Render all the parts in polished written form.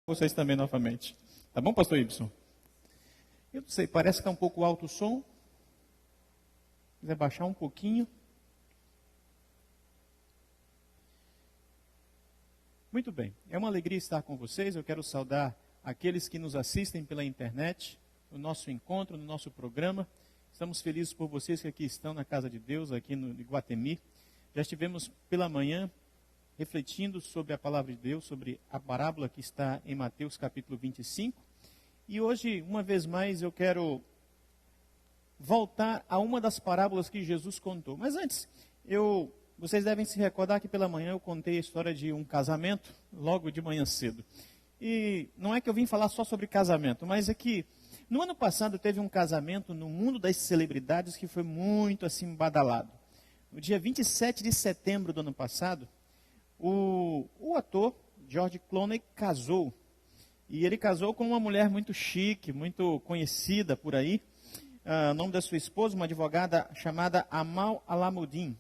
Vocês também novamente. Tá bom, pastor Ibson? Eu não sei, parece que está um pouco alto o som. Se quiser baixar um pouquinho. Muito bem, é uma alegria estar com vocês. Eu quero saudar aqueles que nos assistem pela internet, no nosso encontro, no nosso programa. Estamos felizes por vocês que aqui estão na casa de Deus, aqui no Iguatemi. Já estivemos pela manhã refletindo sobre a palavra de Deus, sobre a parábola que está em Mateus capítulo 25. E hoje, uma vez mais, eu quero voltar a uma das parábolas que Jesus contou. Mas antes, vocês devem se recordar que pela manhã eu contei a história de um casamento, logo de manhã cedo. E não é que eu vim falar só sobre casamento, mas é que no ano passado teve um casamento no mundo das celebridades que foi muito assim badalado. No dia 27 de setembro do ano passado, o ator George Clooney casou. E ele casou com uma mulher muito chique, muito conhecida por aí. O nome da sua esposa, uma advogada chamada Amal Alamuddin.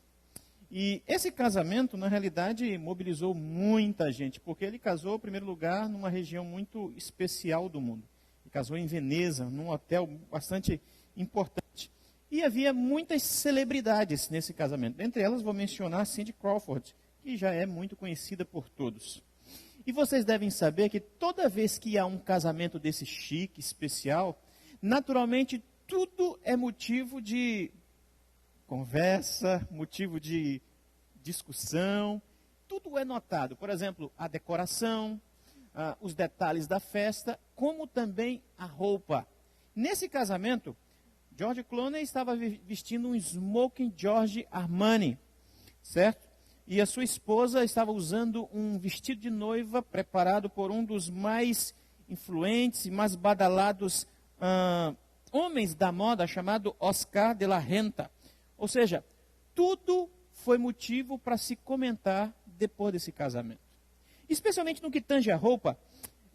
E esse casamento, na realidade, mobilizou muita gente, porque ele casou, em primeiro lugar, numa região muito especial do mundo. Ele casou em Veneza, num hotel bastante importante. E havia muitas celebridades nesse casamento. Dentre elas, vou mencionar Cindy Crawford, que já é muito conhecida por todos. E vocês devem saber que toda vez que há um casamento desse chique, especial, naturalmente tudo é motivo de conversa, motivo de discussão, tudo é notado. Por exemplo, a decoração, os detalhes da festa, como também a roupa. Nesse casamento, George Clooney estava vestindo um smoking Giorgio Armani, certo? E a sua esposa estava usando um vestido de noiva preparado por um dos mais influentes e mais badalados homens da moda, chamado Oscar de la Renta. Ou seja, tudo foi motivo para se comentar depois desse casamento. Especialmente no que tange a roupa,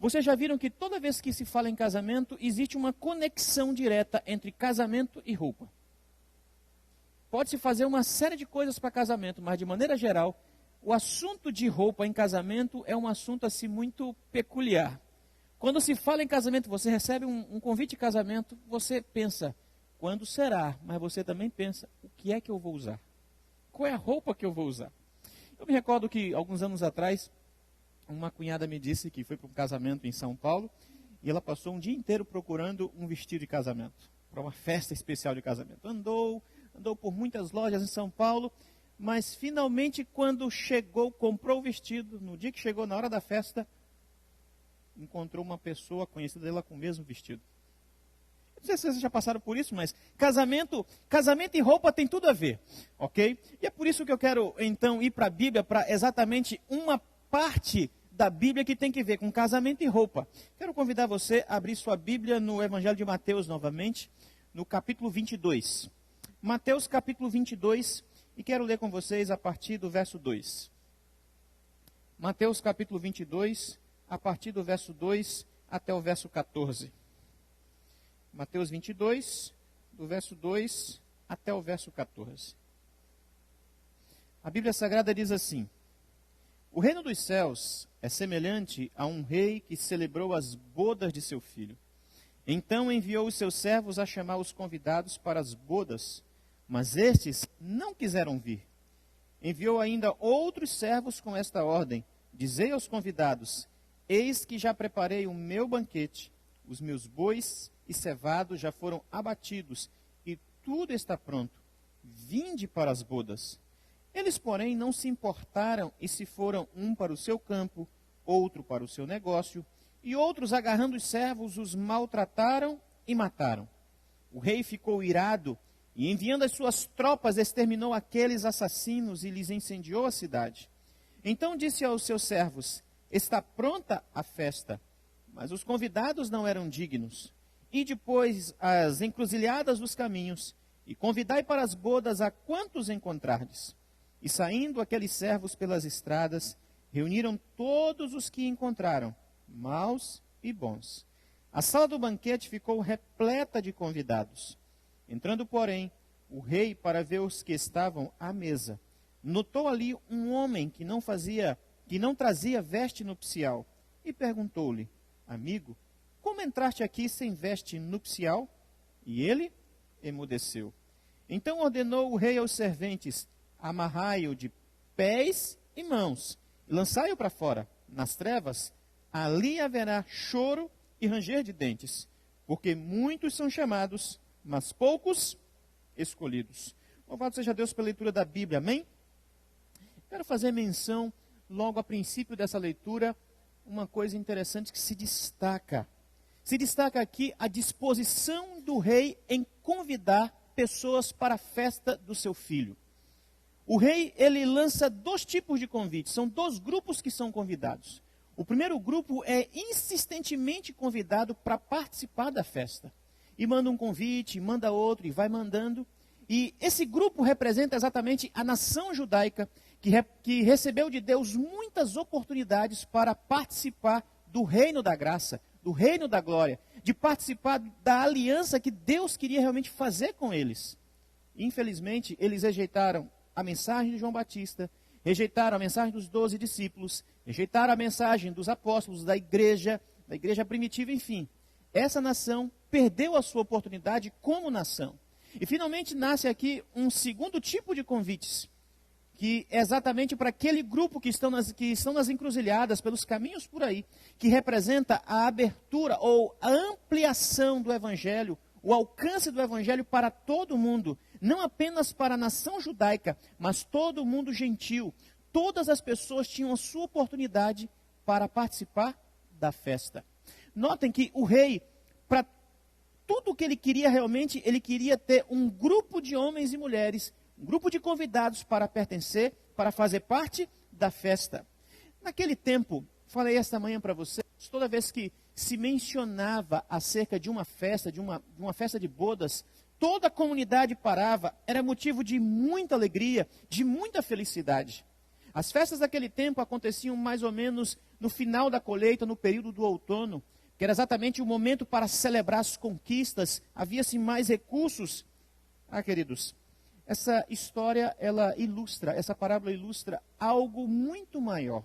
vocês já viram que toda vez que se fala em casamento, existe uma conexão direta entre casamento e roupa. Pode-se fazer uma série de coisas para casamento, mas de maneira geral, o assunto de roupa em casamento é um assunto assim muito peculiar. Quando se fala em casamento, você recebe um convite de casamento, você pensa, quando será? Mas você também pensa, o que é que eu vou usar? Qual é a roupa que eu vou usar? Eu me recordo que alguns anos atrás, uma cunhada me disse que foi para um casamento em São Paulo, e ela passou um dia inteiro procurando um vestido de casamento, para uma festa especial de casamento. Andou por muitas lojas em São Paulo, mas finalmente quando chegou, comprou o vestido, no dia que chegou na hora da festa, encontrou uma pessoa conhecida dela com o mesmo vestido. Não sei se vocês já passaram por isso, mas casamento e roupa tem tudo a ver, ok? E é por isso que eu quero então ir para a Bíblia, para exatamente uma parte da Bíblia que tem que ver com casamento e roupa. Quero convidar você a abrir sua Bíblia no Evangelho de Mateus novamente, no capítulo 22. Mateus capítulo 22, e quero ler com vocês a partir do verso 2. Mateus capítulo 22, a partir do verso 2 até o verso 14. Mateus 22, do verso 2 até o verso 14. A Bíblia Sagrada diz assim: O reino dos céus é semelhante a um rei que celebrou as bodas de seu filho. Então enviou os seus servos a chamar os convidados para as bodas, mas estes não quiseram vir. Enviou ainda outros servos com esta ordem: Dizei aos convidados: Eis que já preparei o meu banquete, os meus bois e cevados já foram abatidos, e tudo está pronto. Vinde para as bodas. Eles, porém, não se importaram e se foram, um para o seu campo, outro para o seu negócio, e outros, agarrando os servos, os maltrataram e mataram. O rei ficou irado e, enviando as suas tropas, exterminou aqueles assassinos e lhes incendiou a cidade. Então disse aos seus servos: Está pronta a festa, mas os convidados não eram dignos. E depois as encruzilhadas dos caminhos, e convidai para as bodas a quantos encontrardes. E saindo aqueles servos pelas estradas, reuniram todos os que encontraram, maus e bons. A sala do banquete ficou repleta de convidados. Entrando, porém, o rei para ver os que estavam à mesa, notou ali um homem que não trazia veste nupcial, e perguntou-lhe: amigo, como entraste aqui sem veste nupcial? E ele emudeceu. Então ordenou o rei aos serventes: amarrai-o de pés e mãos, e lançai-o para fora, nas trevas. Ali haverá choro e ranger de dentes, porque muitos são chamados, mas poucos escolhidos. Louvado seja Deus pela leitura da Bíblia, amém? Quero fazer menção, logo a princípio dessa leitura, uma coisa interessante que se destaca. Se destaca aqui a disposição do rei em convidar pessoas para a festa do seu filho. O rei, ele lança 2 tipos de convites, são 2 grupos que são convidados. O primeiro grupo é insistentemente convidado para participar da festa. E manda um convite, manda outro, e vai mandando. E esse grupo representa exatamente a nação judaica, que recebeu de Deus muitas oportunidades para participar do reino da graça, do reino da glória, de participar da aliança que Deus queria realmente fazer com eles. Infelizmente, eles rejeitaram a mensagem de João Batista, rejeitaram a mensagem dos 12 discípulos, rejeitaram a mensagem dos apóstolos, da igreja primitiva, enfim. Essa nação perdeu a sua oportunidade como nação. E finalmente nasce aqui um segundo tipo de convites, que é exatamente para aquele grupo que estão nas encruzilhadas, pelos caminhos por aí, que representa a abertura ou a ampliação do evangelho, o alcance do evangelho para todo mundo, não apenas para a nação judaica, mas todo o mundo gentil. Todas as pessoas tinham a sua oportunidade para participar da festa. Notem que o rei, para tudo o que ele queria realmente, ele queria ter um grupo de homens e mulheres, um grupo de convidados para pertencer, para fazer parte da festa. Naquele tempo, falei esta manhã para vocês, toda vez que se mencionava acerca de uma festa, de uma festa de bodas, toda a comunidade parava, era motivo de muita alegria, de muita felicidade. As festas daquele tempo aconteciam mais ou menos no final da colheita, no período do outono, que era exatamente o momento para celebrar as conquistas, havia-se mais recursos. Queridos, essa história, essa parábola ilustra algo muito maior.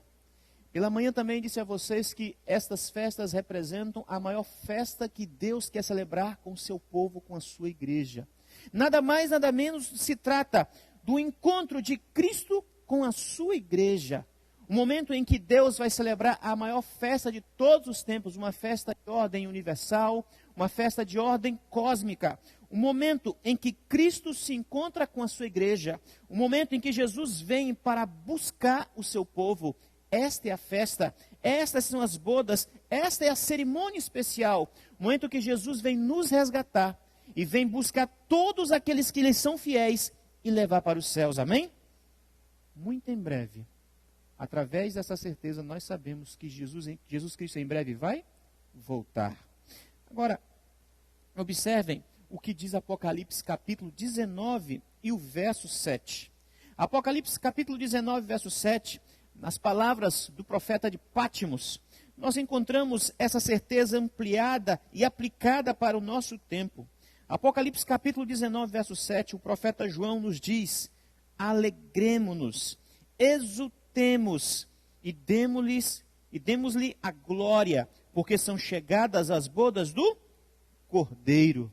Pela manhã também disse a vocês que estas festas representam a maior festa que Deus quer celebrar com o seu povo, com a sua igreja. Nada mais, nada menos se trata do encontro de Cristo com a sua igreja. O momento em que Deus vai celebrar a maior festa de todos os tempos, uma festa de ordem universal, uma festa de ordem cósmica. O momento em que Cristo se encontra com a sua igreja, o momento em que Jesus vem para buscar o seu povo. Esta é a festa, estas são as bodas, esta é a cerimônia especial. O momento que Jesus vem nos resgatar e vem buscar todos aqueles que lhe são fiéis e levar para os céus, amém? Muito em breve, através dessa certeza, nós sabemos que Jesus Cristo em breve vai voltar. Agora, observem o que diz Apocalipse capítulo 19 e o verso 7. Apocalipse capítulo 19, verso 7, nas palavras do profeta de Pátimos, nós encontramos essa certeza ampliada e aplicada para o nosso tempo. Apocalipse capítulo 19, verso 7, o profeta João nos diz: alegremo-nos, exultemos e demos-lhe a glória, porque são chegadas as bodas do Cordeiro.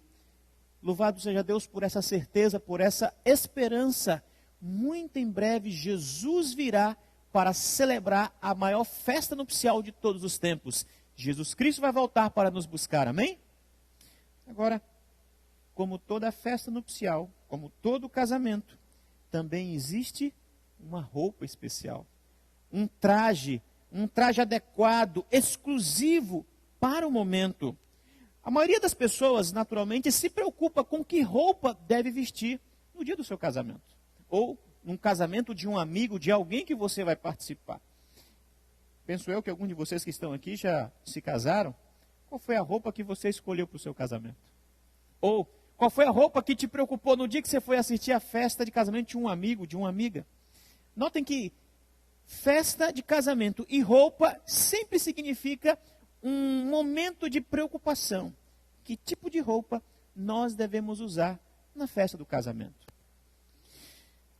Louvado seja Deus por essa certeza, por essa esperança. Muito em breve Jesus virá para celebrar a maior festa nupcial de todos os tempos. Jesus Cristo vai voltar para nos buscar, amém? Agora, como toda festa nupcial, como todo casamento, também existe uma roupa especial, um traje adequado, exclusivo para o momento. A maioria das pessoas, naturalmente, se preocupa com que roupa deve vestir no dia do seu casamento, ou num casamento de um amigo, de alguém que você vai participar. Penso eu que alguns de vocês que estão aqui já se casaram. Qual foi a roupa que você escolheu para o seu casamento? Ou qual foi a roupa que te preocupou no dia que você foi assistir a festa de casamento de um amigo, de uma amiga? Notem que festa de casamento e roupa sempre significa um momento de preocupação. Que tipo de roupa nós devemos usar na festa do casamento?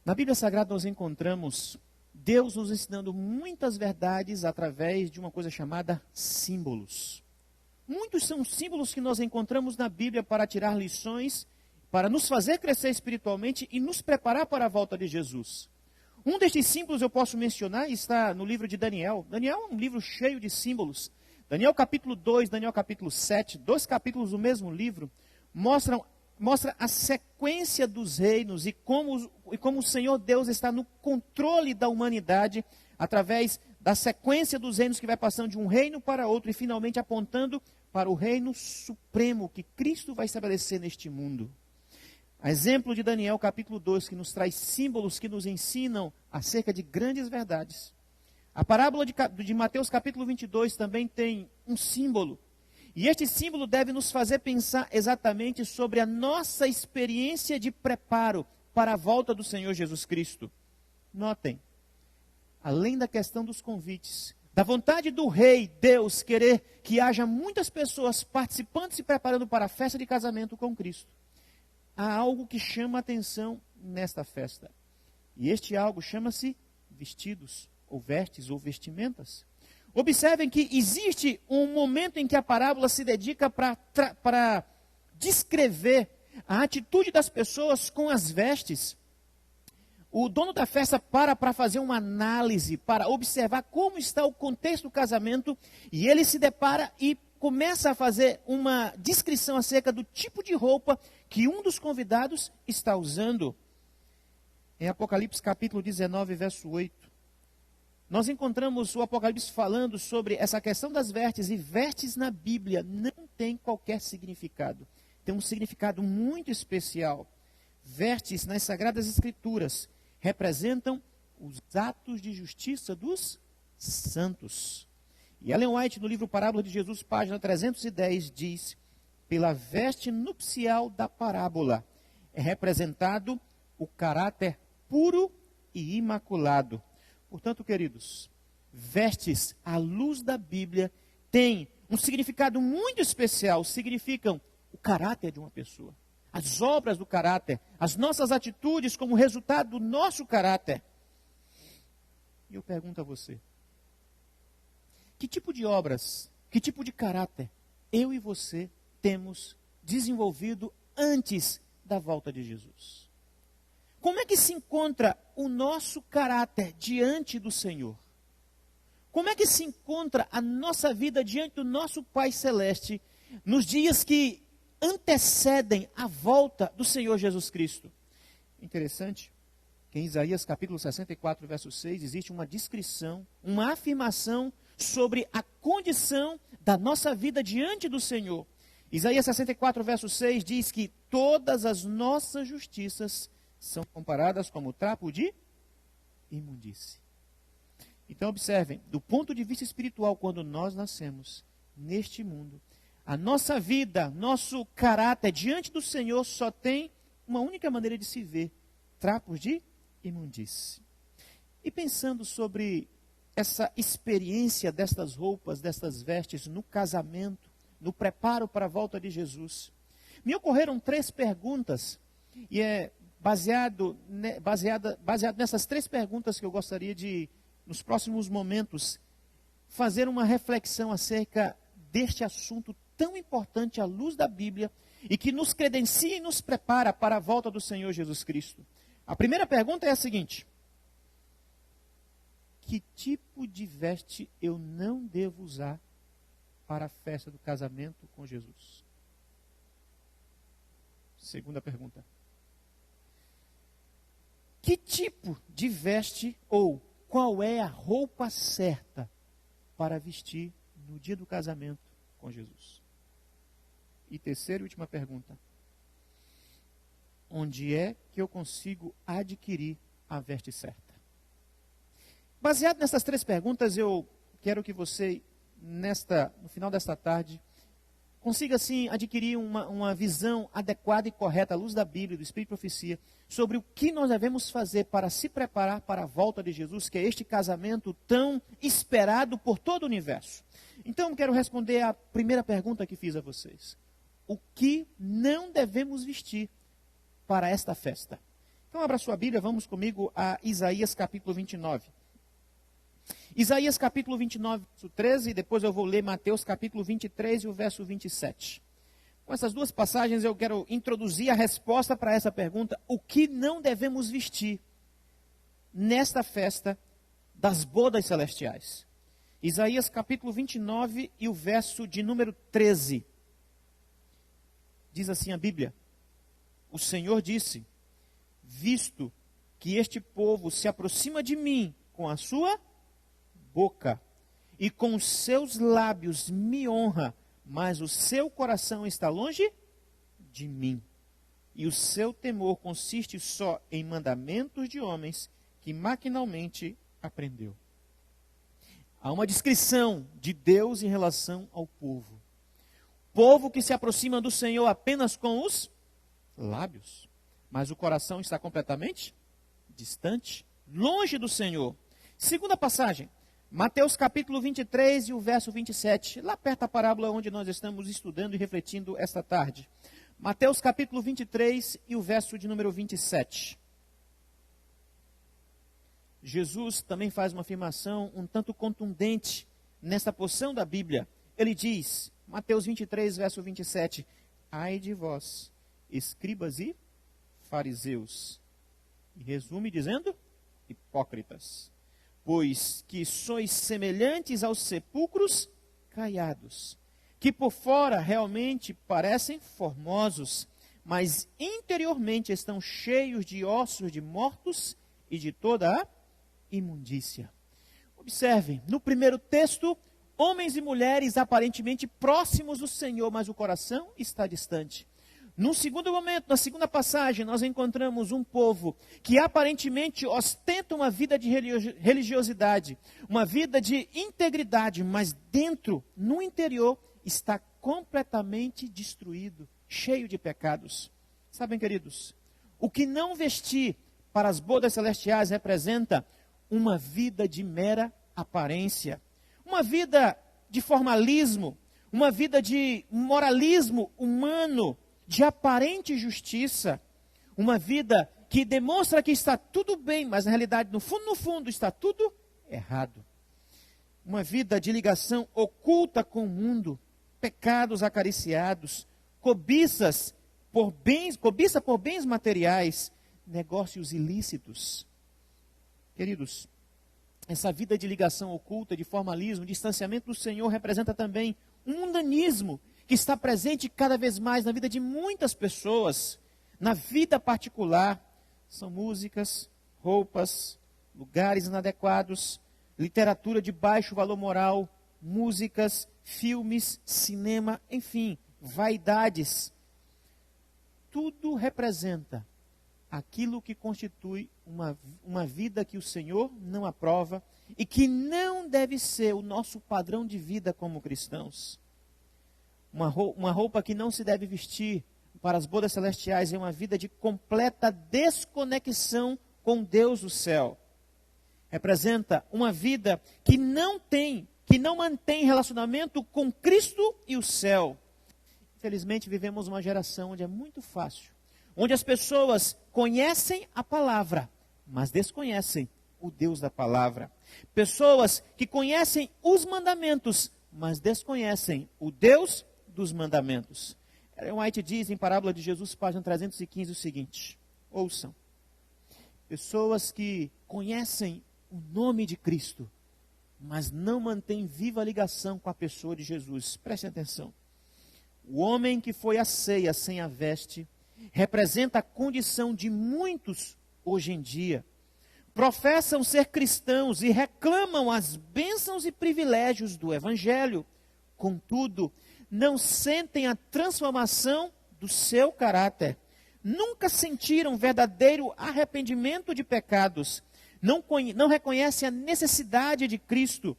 Na Bíblia Sagrada nós encontramos Deus nos ensinando muitas verdades através de uma coisa chamada símbolos. Muitos são os símbolos que nós encontramos na Bíblia para tirar lições, para nos fazer crescer espiritualmente e nos preparar para a volta de Jesus. Um destes símbolos eu posso mencionar está no livro de Daniel. Daniel é um livro cheio de símbolos. Daniel capítulo 2, Daniel capítulo 7, 2 capítulos do mesmo livro, mostra a sequência dos reinos e como o Senhor Deus está no controle da humanidade através da sequência dos reinos que vai passando de um reino para outro e finalmente apontando para o reino supremo que Cristo vai estabelecer neste mundo. A exemplo de Daniel capítulo 2, que nos traz símbolos que nos ensinam acerca de grandes verdades. A parábola de Mateus capítulo 22 também tem um símbolo. E este símbolo deve nos fazer pensar exatamente sobre a nossa experiência de preparo para a volta do Senhor Jesus Cristo. Notem, além da questão dos convites, da vontade do rei, Deus, querer que haja muitas pessoas participando e se preparando para a festa de casamento com Cristo, há algo que chama a atenção nesta festa. E este algo chama-se vestidos, ou vestes, ou vestimentas. Observem que existe um momento em que a parábola se dedica para descrever a atitude das pessoas com as vestes. O dono da festa para fazer uma análise, para observar como está o contexto do casamento, e ele se depara e começa a fazer uma descrição acerca do tipo de roupa que um dos convidados está usando. Em Apocalipse capítulo 19, verso 8. Nós encontramos o Apocalipse falando sobre essa questão das vestes, e vestes na Bíblia não tem qualquer significado. Tem um significado muito especial. Vestes nas Sagradas Escrituras representam os atos de justiça dos santos. E Ellen White, no livro Parábola de Jesus, página 310, diz: pela veste nupcial da parábola é representado o caráter puro e imaculado. Portanto, queridos, vestes à luz da Bíblia têm um significado muito especial, significam o caráter de uma pessoa, as obras do caráter, as nossas atitudes como resultado do nosso caráter. E eu pergunto a você, que tipo de obras, que tipo de caráter eu e você temos desenvolvido antes da volta de Jesus? Como é que se encontra o nosso caráter diante do Senhor? Como é que se encontra a nossa vida diante do nosso Pai Celeste nos dias que antecedem a volta do Senhor Jesus Cristo? Interessante que em Isaías capítulo 64, verso 6, existe uma descrição, uma afirmação sobre a condição da nossa vida diante do Senhor. Isaías 64, verso 6 diz que todas as nossas justiças são comparadas como trapo de imundície. Então observem, do ponto de vista espiritual, quando nós nascemos neste mundo, a nossa vida, nosso caráter diante do Senhor só tem uma única maneira de se ver: trapos de imundície. E pensando sobre essa experiência destas roupas, destas vestes no casamento, no preparo para a volta de Jesus, me ocorreram 3 perguntas, e é baseado nessas 3 perguntas que eu gostaria de, nos próximos momentos, fazer uma reflexão acerca deste assunto tão importante à luz da Bíblia e que nos credencia e nos prepara para a volta do Senhor Jesus Cristo. A primeira pergunta é a seguinte: que tipo de veste eu não devo usar para a festa do casamento com Jesus? Segunda pergunta: que tipo de veste ou qual é a roupa certa para vestir no dia do casamento com Jesus? E terceira e última pergunta: onde é que eu consigo adquirir a veste certa? Baseado nessas 3 perguntas, eu quero que você, no final desta tarde, consiga assim adquirir uma visão adequada e correta à luz da Bíblia, do Espírito e Profecia, sobre o que nós devemos fazer para se preparar para a volta de Jesus, que é este casamento tão esperado por todo o universo. Então, quero responder a primeira pergunta que fiz a vocês: o que não devemos vestir para esta festa? Então, abra sua Bíblia, vamos comigo a Isaías capítulo 29. Isaías capítulo 29, verso 13, e depois eu vou ler Mateus capítulo 23 e o verso 27. Com essas duas passagens eu quero introduzir a resposta para essa pergunta: o que não devemos vestir nesta festa das bodas celestiais? Isaías capítulo 29 e o verso de número 13. Diz assim a Bíblia: o Senhor disse: visto que este povo se aproxima de mim com a sua boca e com os seus lábios me honra, mas o seu coração está longe de mim, e o seu temor consiste só em mandamentos de homens que maquinalmente aprendeu. Há uma descrição de Deus em relação ao povo. Povo que se aproxima do Senhor apenas com os lábios, mas o coração está completamente distante, longe do Senhor. Segunda passagem, Mateus capítulo 23 e o verso 27, lá perto da parábola onde nós estamos estudando e refletindo esta tarde. Mateus capítulo 23 e o verso de número 27. Jesus também faz uma afirmação um tanto contundente nesta porção da Bíblia. Ele diz, Mateus 23, verso 27, ai de vós, escribas e fariseus. E resume dizendo, hipócritas, pois que sois semelhantes aos sepulcros caiados, que por fora realmente parecem formosos, mas interiormente estão cheios de ossos de mortos e de toda a imundícia. Observem, no primeiro texto, homens e mulheres aparentemente próximos do Senhor, mas o coração está distante. No segundo momento, na segunda passagem, nós encontramos um povo que aparentemente ostenta uma vida de religiosidade, uma vida de integridade, mas dentro, no interior, está completamente destruído, cheio de pecados. Sabem, queridos, o que não vestir para as bodas celestiais representa uma vida de mera aparência, uma vida de formalismo, uma vida de moralismo humano, de aparente justiça, uma vida que demonstra que está tudo bem, mas na realidade, no fundo, está tudo errado. Uma vida de ligação oculta com o mundo, pecados acariciados, cobiça por bens materiais, negócios ilícitos. Queridos, essa vida de ligação oculta, de formalismo, distanciamento do Senhor representa também um mundanismo que está presente cada vez mais na vida de muitas pessoas, na vida particular. São músicas, roupas, lugares inadequados, literatura de baixo valor moral, músicas, filmes, cinema, enfim, vaidades. Tudo representa aquilo que constitui uma vida que o Senhor não aprova e que não deve ser o nosso padrão de vida como cristãos. Uma roupa que não se deve vestir para as bodas celestiais é uma vida de completa desconexão com Deus do céu. Representa uma vida que não mantém relacionamento com Cristo e o céu. Infelizmente vivemos uma geração onde é muito fácil, onde as pessoas conhecem a palavra, mas desconhecem o Deus da palavra. Pessoas que conhecem os mandamentos, mas desconhecem o Deus dos mandamentos. Ellen White diz em Parábola de Jesus, página 315, o seguinte: ouçam, pessoas que conhecem o nome de Cristo, mas não mantêm viva a ligação com a pessoa de Jesus. Prestem atenção. O homem que foi à ceia sem a veste representa a condição de muitos hoje em dia. Professam ser cristãos e reclamam as bênçãos e privilégios do Evangelho. Contudo, não sentem a transformação do seu caráter. Nunca sentiram verdadeiro arrependimento de pecados. Não reconhecem a necessidade de Cristo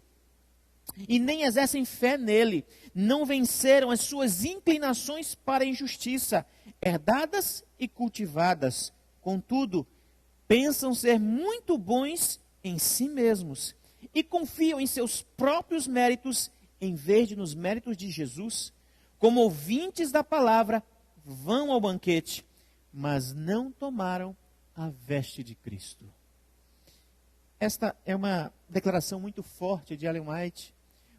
e nem exercem fé nele. Não venceram as suas inclinações para a injustiça, herdadas e cultivadas. Contudo, pensam ser muito bons em si mesmos e confiam em seus próprios méritos em vez de nos méritos de Jesus. Como ouvintes da palavra, vão ao banquete, mas não tomaram a veste de Cristo. Esta é uma declaração muito forte de Ellen White,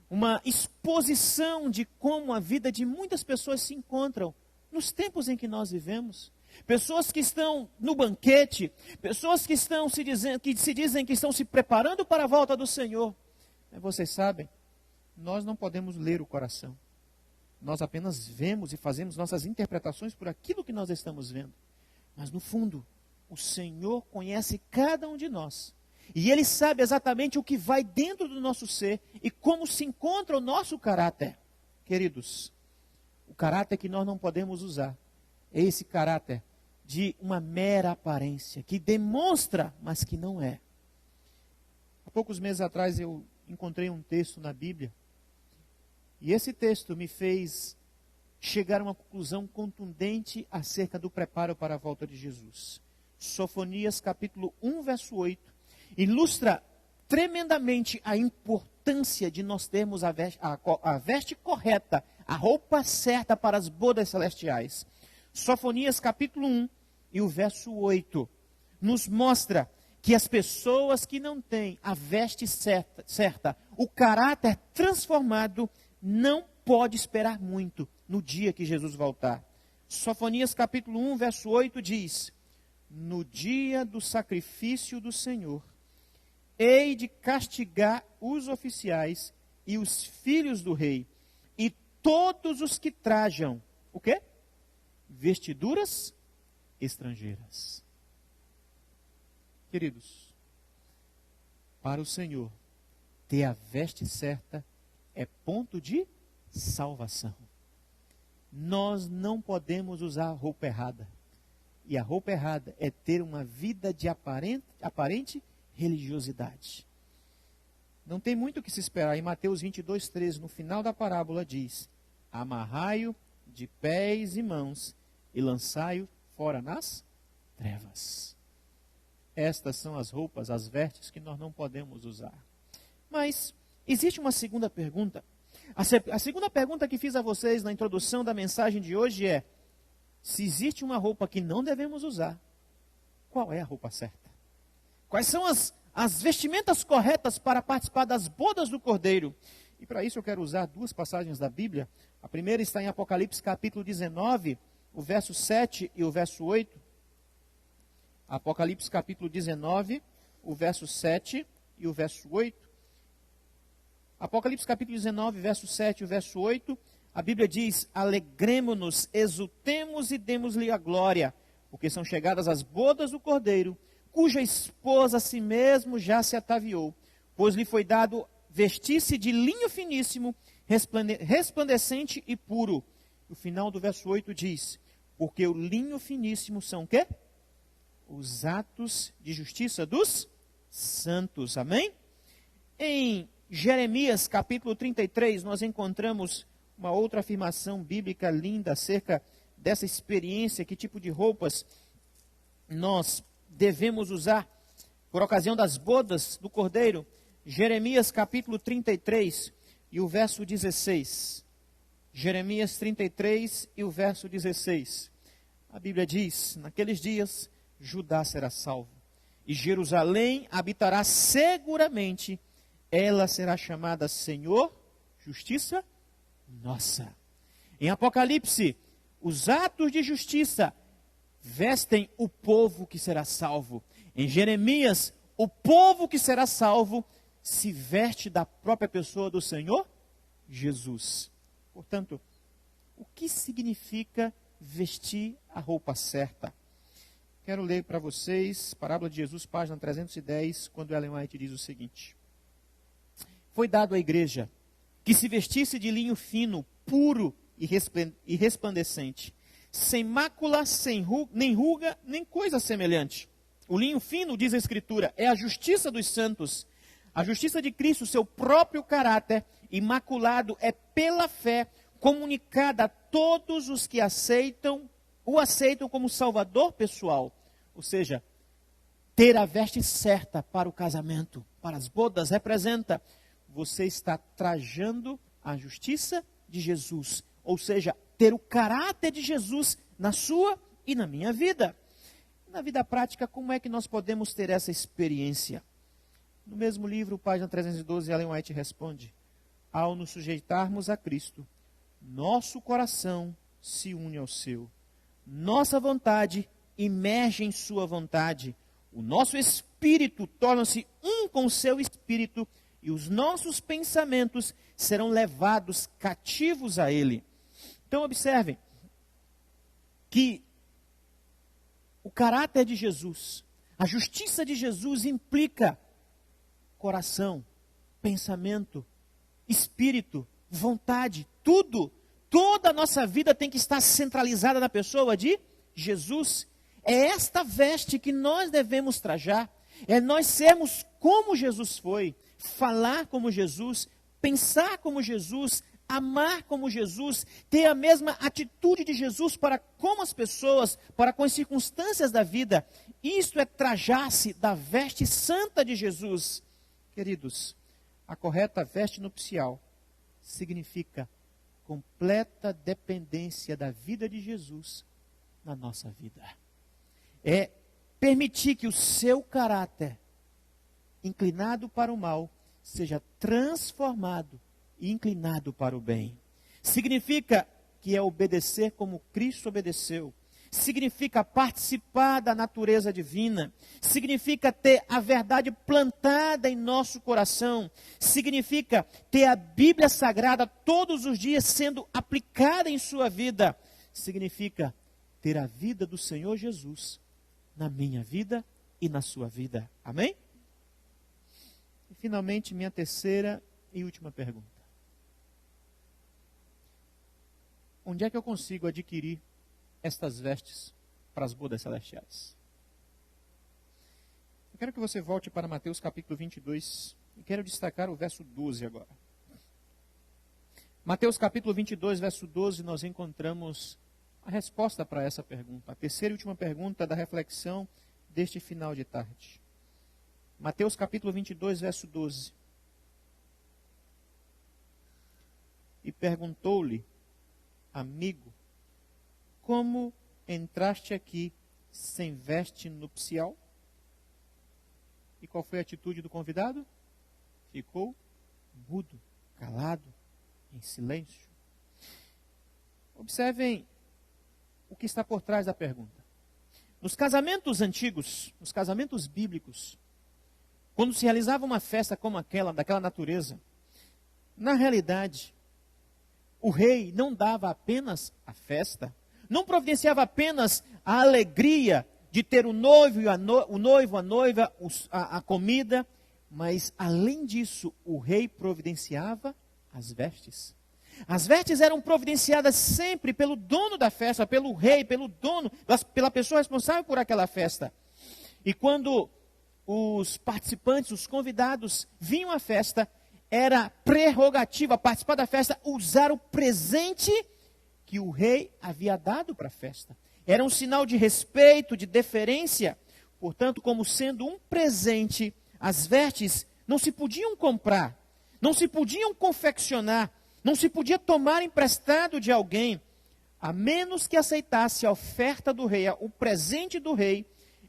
uma exposição de como a vida de muitas pessoas se encontram nos tempos em que nós vivemos. Pessoas que estão no banquete, pessoas que se dizem que estão se preparando para a volta do Senhor. Mas vocês sabem, nós não podemos ler o coração. Nós apenas vemos e fazemos nossas interpretações por aquilo que nós estamos vendo. Mas no fundo, o Senhor conhece cada um de nós. E Ele sabe exatamente o que vai dentro do nosso ser e como se encontra o nosso caráter. Queridos, o caráter que nós não podemos usar é esse caráter de uma mera aparência, que demonstra, mas que não é. Há poucos meses atrás eu encontrei um texto na Bíblia, e esse texto me fez chegar a uma conclusão contundente acerca do preparo para a volta de Jesus. Sofonias capítulo 1, verso 8, ilustra tremendamente a importância de nós termos a veste correta, a roupa certa para as bodas celestiais. Sofonias capítulo 1 e o verso 8 nos mostra que as pessoas que não têm a veste certa, o caráter transformado, não pode esperar muito no dia que Jesus voltar. Sofonias capítulo 1, verso 8 diz: no dia do sacrifício do Senhor, hei de castigar os oficiais e os filhos do rei, e todos os que trajam, o quê? Vestiduras estrangeiras. Queridos, para o Senhor, ter a veste certa é ponto de salvação. Nós não podemos usar a roupa errada. E a roupa errada é ter uma vida de aparente religiosidade. Não tem muito o que se esperar. Em Mateus 22, 13, no final da parábola diz: amarrai-o de pés e mãos e lançai-o fora nas trevas. Estas são as roupas, as vestes que nós não podemos usar. Mas existe uma segunda pergunta. A segunda pergunta que fiz a vocês na introdução da mensagem de hoje é: se existe uma roupa que não devemos usar, qual é a roupa certa? Quais são as vestimentas corretas para participar das bodas do Cordeiro? E para isso eu quero usar duas passagens da Bíblia. A primeira está em Apocalipse capítulo 19, o verso 7 e o verso 8. Apocalipse capítulo 19, o verso 7 e o verso 8. Apocalipse capítulo 19, verso 7 e o verso 8. A Bíblia diz: alegremo-nos, exultemos e demos-lhe a glória, porque são chegadas as bodas do Cordeiro, cuja esposa a si mesmo já se ataviou, pois lhe foi dado vestir-se de linho finíssimo, resplandecente e puro. O final do verso 8 diz: porque o linho finíssimo são o quê? Os atos de justiça dos santos. Amém? Em Jeremias capítulo 33, nós encontramos uma outra afirmação bíblica linda acerca dessa experiência, que tipo de roupas nós devemos usar por ocasião das bodas do Cordeiro. Jeremias capítulo 33 e o verso 16. Jeremias 33 e o verso 16. A Bíblia diz: naqueles dias Judá será salvo, e Jerusalém habitará seguramente. Ela será chamada Senhor, justiça nossa. Em Apocalipse, os atos de justiça vestem o povo que será salvo. Em Jeremias, o povo que será salvo se veste da própria pessoa do Senhor Jesus. Portanto, o que significa vestir a roupa certa? Quero ler para vocês, Parábola de Jesus, página 310, quando Ellen White diz o seguinte: foi dado à igreja que se vestisse de linho fino, puro e resplandecente, sem mácula, nem ruga, nem coisa semelhante. O linho fino, diz a Escritura, é a justiça dos santos. A justiça de Cristo, seu próprio caráter imaculado, é pela fé comunicada a todos os que o aceitam como Salvador pessoal. Ou seja, ter a veste certa para o casamento, para as bodas, representa: você está trajando a justiça de Jesus. Ou seja, ter o caráter de Jesus na sua e na minha vida. Na vida prática, como é que nós podemos ter essa experiência? No mesmo livro, página 312, Ellen White responde: ao nos sujeitarmos a Cristo, nosso coração se une ao seu. Nossa vontade emerge em sua vontade. O nosso espírito torna-se um com o seu espírito e os nossos pensamentos serão levados cativos a ele. Então observem que o caráter de Jesus, a justiça de Jesus implica coração, pensamento, espírito, vontade, tudo. Toda a nossa vida tem que estar centralizada na pessoa de Jesus. É esta veste que nós devemos trajar. É nós sermos como Jesus foi, falar como Jesus, pensar como Jesus, amar como Jesus, ter a mesma atitude de Jesus para com as pessoas, para com as circunstâncias da vida. Isto é trajar-se da veste santa de Jesus. Queridos, a correta veste nupcial significa completa dependência da vida de Jesus na nossa vida. É permitir que o seu caráter, inclinado para o mal, seja transformado e inclinado para o bem. Significa que é obedecer como Cristo obedeceu. Significa participar da natureza divina. Significa ter a verdade plantada em nosso coração. Significa ter a Bíblia Sagrada todos os dias sendo aplicada em sua vida. Significa ter a vida do Senhor Jesus na minha vida e na sua vida. Amém? E finalmente, minha terceira e última pergunta. Onde é que eu consigo adquirir estas vestes para as bodas celestiais? Eu quero que você volte para Mateus capítulo 22 e quero destacar o verso 12 agora. Mateus capítulo 22, verso 12, nós encontramos a resposta para essa pergunta, a terceira e última pergunta da reflexão deste final de tarde. Mateus capítulo 22, verso 12. E perguntou-lhe: amigo, como entraste aqui sem veste nupcial? E qual foi a atitude do convidado? Ficou mudo, calado, em silêncio. Observem o que está por trás da pergunta. Nos casamentos antigos, nos casamentos bíblicos, quando se realizava uma festa como aquela, daquela natureza, na realidade, o rei não dava apenas a festa, não providenciava apenas a alegria de ter o noivo, a noiva, a comida, mas além disso, o rei providenciava as vestes. As vestes eram providenciadas sempre pelo dono da festa, pelo rei, pelo dono, pela pessoa responsável por aquela festa. E quando os participantes, os convidados, vinham à festa, era prerrogativa participar da festa, usar o presente que o rei havia dado para a festa. Era um sinal de respeito, de deferência. Portanto, como sendo um presente, as vestes não se podiam comprar, não se podiam confeccionar, não se podia tomar emprestado de alguém, a menos que aceitasse a oferta do rei, o presente do rei.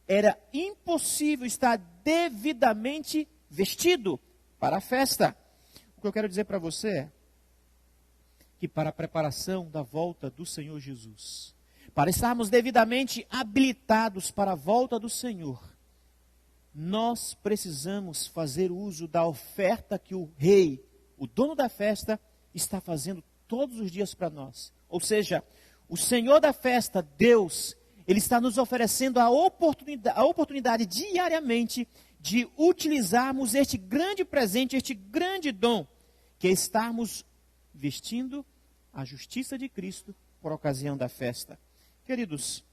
Era impossível estar devidamente vestido para a festa. O que eu quero dizer para você é que para a preparação da volta do Senhor Jesus, para estarmos devidamente habilitados para a volta do Senhor, nós precisamos fazer uso da oferta que o rei, o dono da festa, está fazendo todos os dias para nós. Ou seja, o Senhor da festa, Deus, Ele está nos oferecendo a oportunidade diariamente de utilizarmos este grande presente, este grande dom, que é estarmos vestindo a justiça de Cristo por ocasião da festa. Queridos,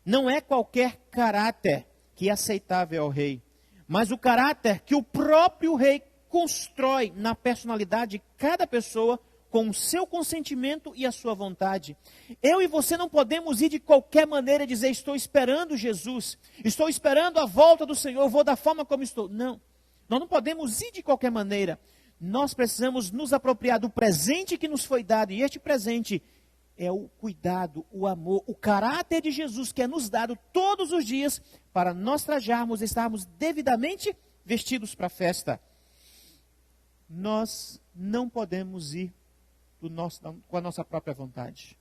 não é qualquer caráter que é aceitável ao rei, mas o caráter que o próprio rei constrói na personalidade de cada pessoa com o seu consentimento e a sua vontade. Eu e você não podemos ir de qualquer maneira e dizer: estou esperando Jesus, estou esperando a volta do Senhor, vou da forma como estou. Não, nós não podemos ir de qualquer maneira. Nós precisamos nos apropriar do presente que nos foi dado, e este presente é o cuidado, o amor, o caráter de Jesus que é nos dado todos os dias para nós trajarmos, estarmos devidamente vestidos para a festa. Nós não podemos ir com a nossa própria vontade.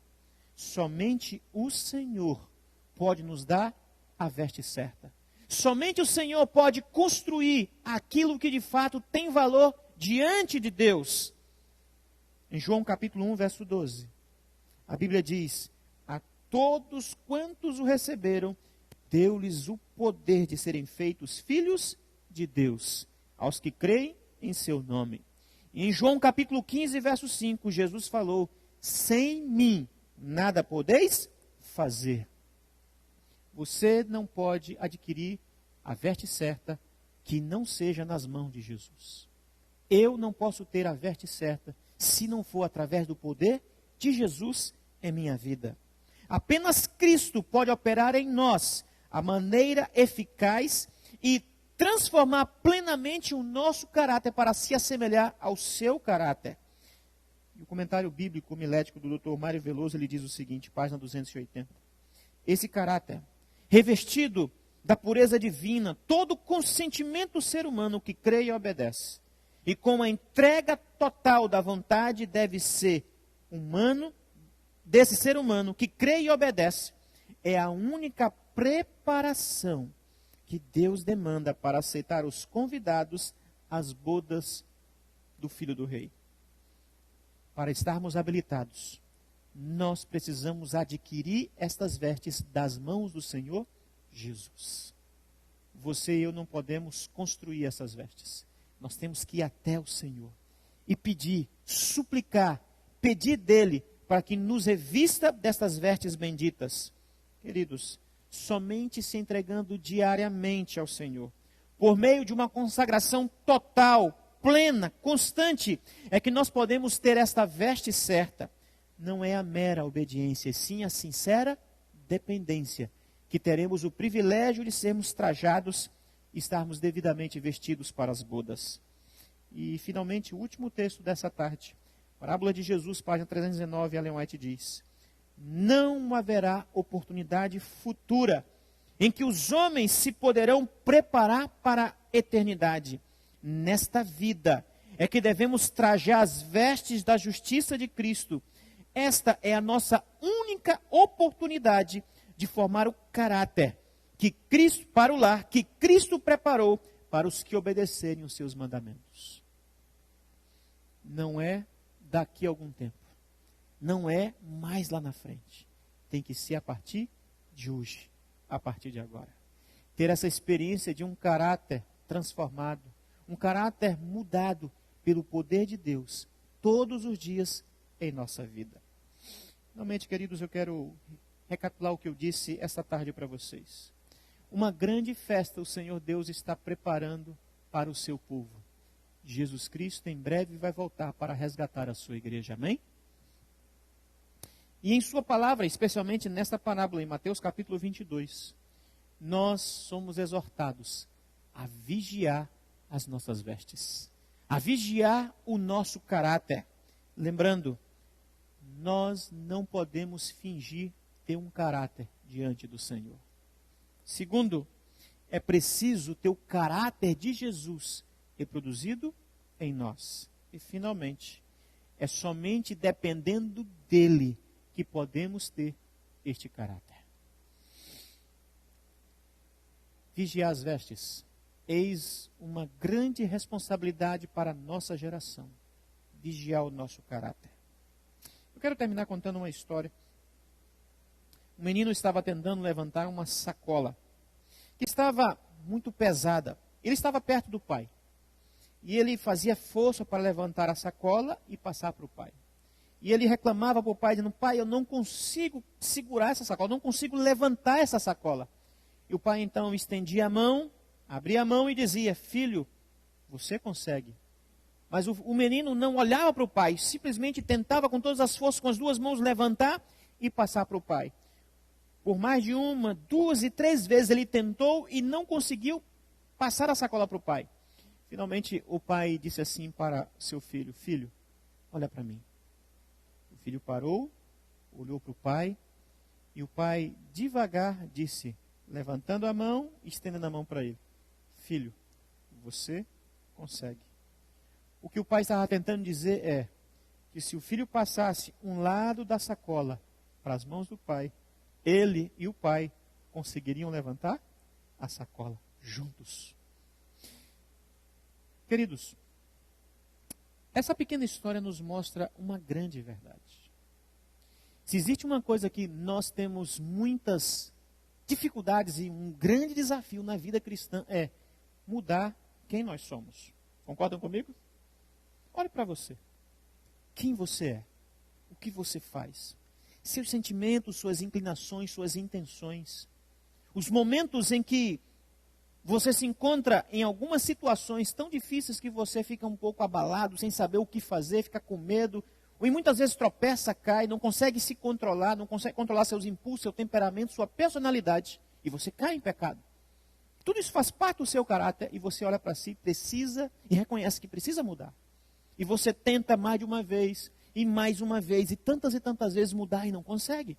Somente o Senhor pode nos dar a veste certa. Somente o Senhor pode construir aquilo que de fato tem valor diante de Deus. Em João capítulo 1, verso 12, a Bíblia diz: a todos quantos o receberam, deu-lhes o poder de serem feitos filhos de Deus, aos que creem em seu nome. E em João capítulo 15, verso 5, Jesus falou: sem mim nada podeis fazer. Você não pode adquirir a veste certa que não seja nas mãos de Jesus. Eu não posso ter a veste certa se não for através do poder de Jesus em minha vida. Apenas Cristo pode operar em nós a maneira eficaz e transformar plenamente o nosso caráter para se assemelhar ao seu caráter. E o comentário bíblico homilético do Dr. Mário Veloso, ele diz o seguinte, página 280. Esse caráter, revestido da pureza divina, todo o consentimento do ser humano que crê e obedece, e com a entrega total da vontade deve ser humano, desse ser humano que crê e obedece, é a única preparação que Deus demanda para aceitar os convidados às bodas do Filho do Rei. Para estarmos habilitados, nós precisamos adquirir estas vestes das mãos do Senhor Jesus. Você e eu não podemos construir essas vestes. Nós temos que ir até o Senhor e pedir, suplicar, pedir dele para que nos revista destas vestes benditas. Queridos, somente se entregando diariamente ao Senhor, por meio de uma consagração total, plena, constante, é que nós podemos ter esta veste certa. Não é a mera obediência, sim a sincera dependência, que teremos o privilégio de sermos trajados e estarmos devidamente vestidos para as bodas. E, finalmente, o último texto dessa tarde, Parábola de Jesus, página 319, Ellen White diz: não haverá oportunidade futura em que os homens se poderão preparar para a eternidade. Nesta vida é que devemos trajar as vestes da justiça de Cristo. Esta é a nossa única oportunidade de formar o caráter que Cristo, para o lar que Cristo preparou para os que obedecerem os seus mandamentos. Não é daqui a algum tempo. Não é mais lá na frente. Tem que ser a partir de hoje, a partir de agora. Ter essa experiência de um caráter transformado, um caráter mudado pelo poder de Deus, todos os dias em nossa vida. Finalmente, queridos, eu quero recapitular o que eu disse esta tarde para vocês. Uma grande festa o Senhor Deus está preparando para o seu povo. Jesus Cristo em breve vai voltar para resgatar a sua igreja, amém? E em sua palavra, especialmente nesta parábola em Mateus capítulo 22, nós somos exortados a vigiar as nossas vestes, a vigiar o nosso caráter. Lembrando, nós não podemos fingir ter um caráter diante do Senhor. Segundo, é preciso ter o caráter de Jesus reproduzido em nós. E finalmente, é somente dependendo dele que podemos ter este caráter. Vigiar as vestes. Eis uma grande responsabilidade para a nossa geração. Vigiar o nosso caráter. Eu quero terminar contando uma história. Um menino estava tentando levantar uma sacola que estava muito pesada. Ele estava perto do pai. E ele fazia força para levantar a sacola e passar para o pai. E ele reclamava para o pai, dizendo: pai, eu não consigo segurar essa sacola, não consigo levantar essa sacola. E o pai então estendia a mão, abria a mão e dizia: filho, você consegue. Mas o menino não olhava para o pai, simplesmente tentava com todas as forças, com as duas mãos, levantar e passar para o pai. Por mais de uma, duas e três vezes ele tentou e não conseguiu passar a sacola para o pai. Finalmente o pai disse assim para seu filho: filho, olha para mim. O filho parou, olhou para o pai, e o pai devagar disse, levantando a mão, estendendo a mão para ele: filho, você consegue. O que o pai estava tentando dizer é que se o filho passasse um lado da sacola para as mãos do pai, ele e o pai conseguiriam levantar a sacola juntos. Queridos, essa pequena história nos mostra uma grande verdade. Se existe uma coisa que nós temos muitas dificuldades e um grande desafio na vida cristã é mudar quem nós somos. Concordam comigo? Olhe para você. Quem você é? O que você faz? Seus sentimentos, suas inclinações, suas intenções. Os momentos em que você se encontra em algumas situações tão difíceis que você fica um pouco abalado, sem saber o que fazer, fica com medo, ou muitas vezes tropeça, cai, não consegue se controlar, não consegue controlar seus impulsos, seu temperamento, sua personalidade, e você cai em pecado. Tudo isso faz parte do seu caráter e você olha para si, precisa e reconhece que precisa mudar. E você tenta mais de uma vez, e tantas vezes mudar e não consegue.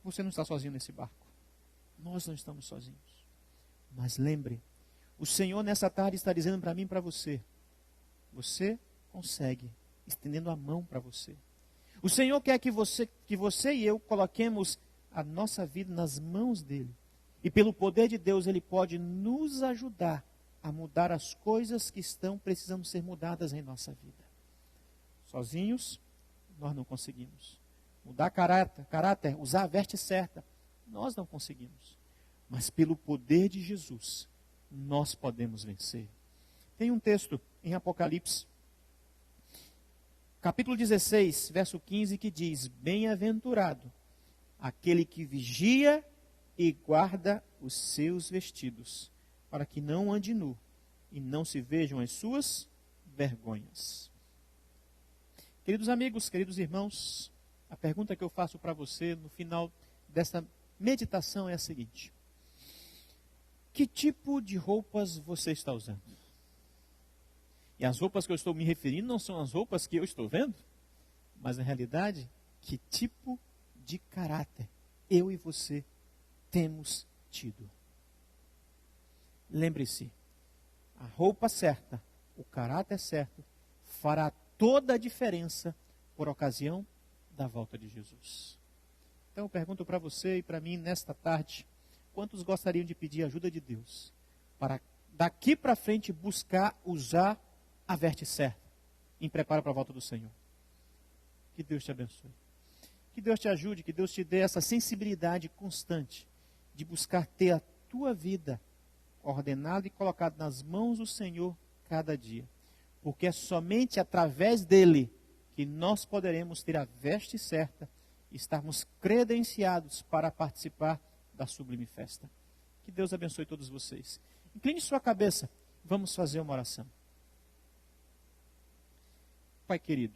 Você não está sozinho nesse barco. Nós não estamos sozinhos. Mas lembre, o Senhor nessa tarde está dizendo para mim e para você, você consegue, estendendo a mão para você. O Senhor quer que você e eu coloquemos a nossa vida nas mãos dEle. E pelo poder de Deus, Ele pode nos ajudar a mudar as coisas que estão precisando ser mudadas em nossa vida. Sozinhos, nós não conseguimos. Mudar caráter, usar a veste certa, nós não conseguimos. Mas pelo poder de Jesus, nós podemos vencer. Tem um texto em Apocalipse, capítulo 16, verso 15, que diz: Bem-aventurado aquele que vigia e guarda os seus vestidos, para que não ande nu e não se vejam as suas vergonhas. Queridos amigos, queridos irmãos, a pergunta que eu faço para você no final dessa meditação é a seguinte: que tipo de roupas você está usando? E as roupas que eu estou me referindo não são as roupas que eu estou vendo, mas na realidade, que tipo de caráter eu e você temos tido. Lembre-se, a roupa certa, o caráter certo, fará toda a diferença por ocasião da volta de Jesus. Então eu pergunto para você e para mim nesta tarde, quantos gostariam de pedir a ajuda de Deus para daqui para frente buscar usar a veste certa em preparo para a volta do Senhor? Que Deus te abençoe. Que Deus te ajude, que Deus te dê essa sensibilidade constante de buscar ter a tua vida ordenada e colocada nas mãos do Senhor cada dia. Porque é somente através dele que nós poderemos ter a veste certa e estarmos credenciados para participar da sublime festa. Que Deus abençoe todos vocês. Incline sua cabeça, vamos fazer uma oração. Pai querido,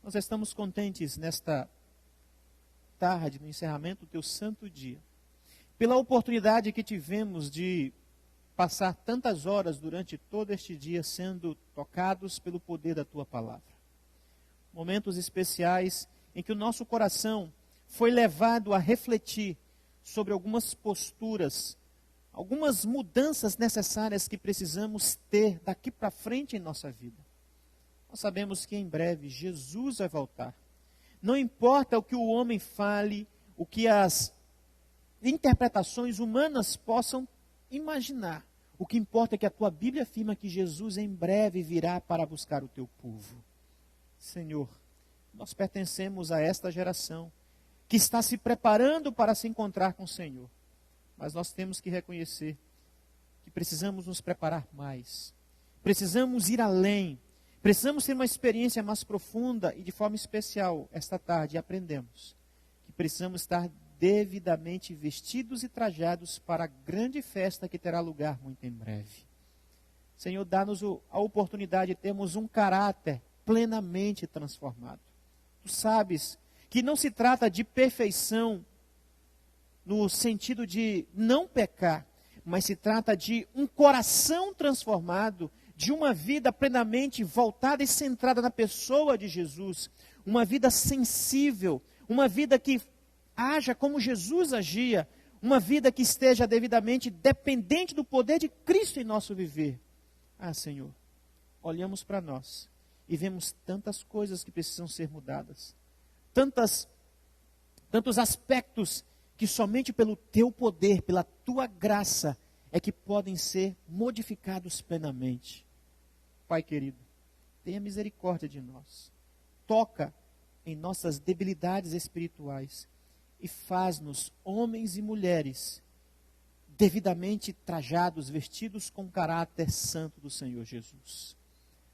nós estamos contentes nesta tarde, no encerramento do teu santo dia, pela oportunidade que tivemos de passar tantas horas durante todo este dia sendo tocados pelo poder da tua palavra. Momentos especiais em que o nosso coração foi levado a refletir sobre algumas posturas, algumas mudanças necessárias que precisamos ter daqui para frente em nossa vida. Nós sabemos que em breve Jesus vai voltar. Não importa o que o homem fale, o que as interpretações humanas possam imaginar. O que importa é que a tua Bíblia afirma que Jesus em breve virá para buscar o teu povo. Senhor, nós pertencemos a esta geração que está se preparando para se encontrar com o Senhor. Mas nós temos que reconhecer que precisamos nos preparar mais. Precisamos ir além. Precisamos ter uma experiência mais profunda e de forma especial esta tarde aprendemos que precisamos estar devidamente vestidos e trajados para a grande festa que terá lugar muito em breve. Senhor, dá-nos a oportunidade de termos um caráter plenamente transformado. Tu sabes que não se trata de perfeição no sentido de não pecar, mas se trata de um coração transformado, de uma vida plenamente voltada e centrada na pessoa de Jesus, uma vida sensível, uma vida que haja como Jesus agia, uma vida que esteja devidamente dependente do poder de Cristo em nosso viver. Ah, Senhor, olhamos para nós e vemos tantas coisas que precisam ser mudadas, tantos aspectos que somente pelo Teu poder, pela Tua graça, é que podem ser modificados plenamente. Pai querido, tenha misericórdia de nós. Toca em nossas debilidades espirituais e faz-nos homens e mulheres devidamente trajados, vestidos com o caráter santo do Senhor Jesus.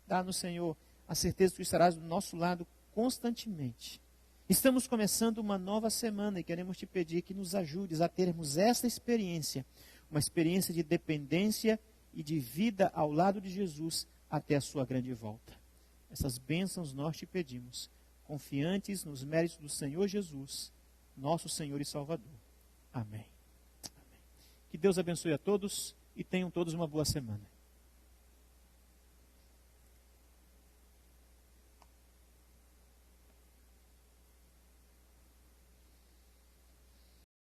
Dá-nos, Senhor, a certeza que Tu estarás do nosso lado constantemente. Estamos começando uma nova semana e queremos Te pedir que nos ajudes a termos esta experiência, uma experiência de dependência e de vida ao lado de Jesus até a Sua grande volta. Essas bênçãos nós Te pedimos, confiantes nos méritos do Senhor Jesus, nosso Senhor e Salvador. Amém. Amém. Que Deus abençoe a todos e tenham todos uma boa semana.